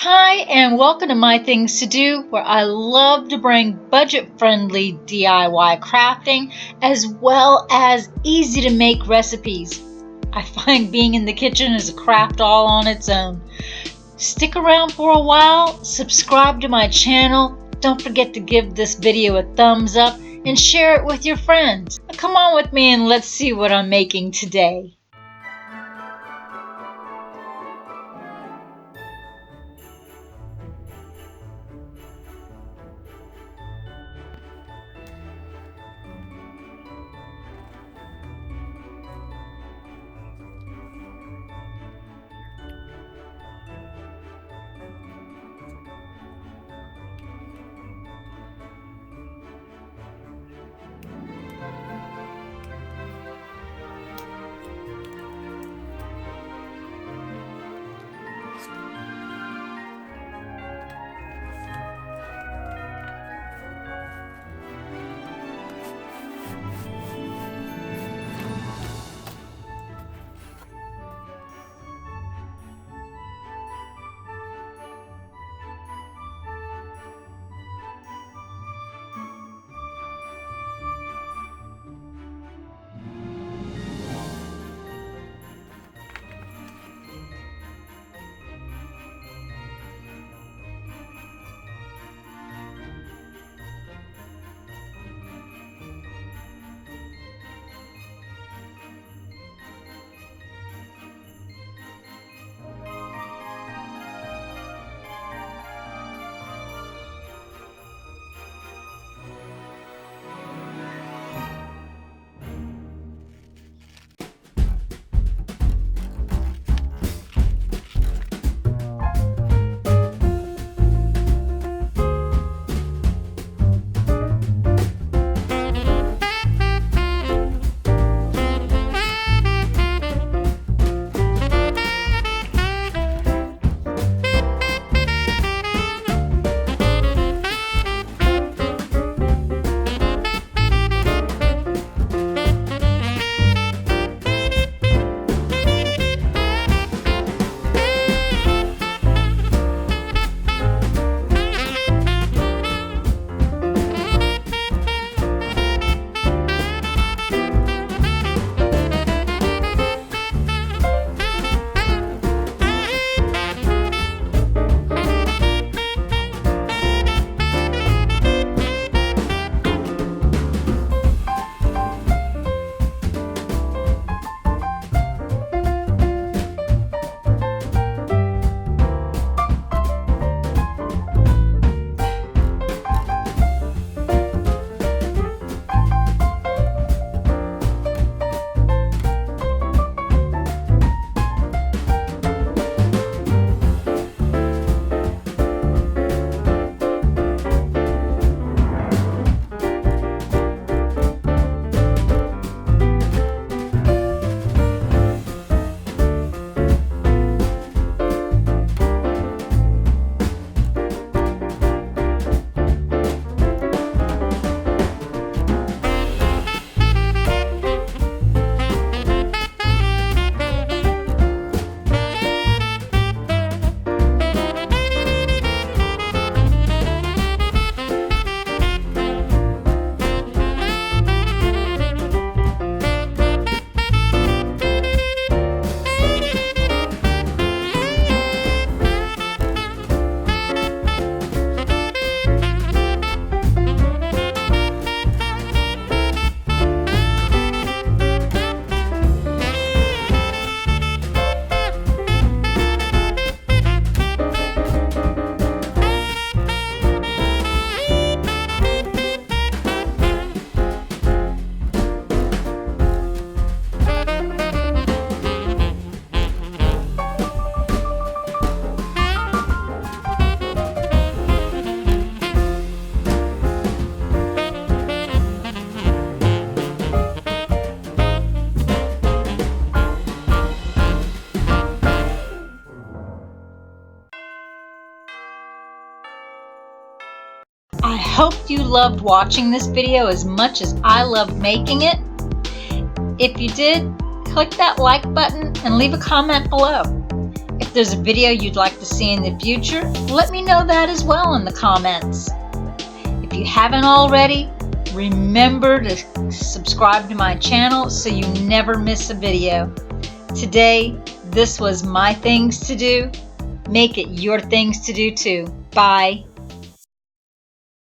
Hi, and welcome to My Things to Do, where I love to bring budget-friendly DIY crafting as well as easy-to-make recipes. I find being in the kitchen is a craft all on its own. Stick around for a while, subscribe to my channel, don't forget to give this video a thumbs up and share it with your friends. Come on with me and let's see what I'm making today. I hope you loved watching this video as much as I loved making it. If you did, click that like button and leave a comment below. If there's a video you'd like to see in the future, let me know that as well in the comments. If you haven't already, remember to subscribe to my channel so you never miss a video. Today, this was my things to do. Make it your things to do too. Bye.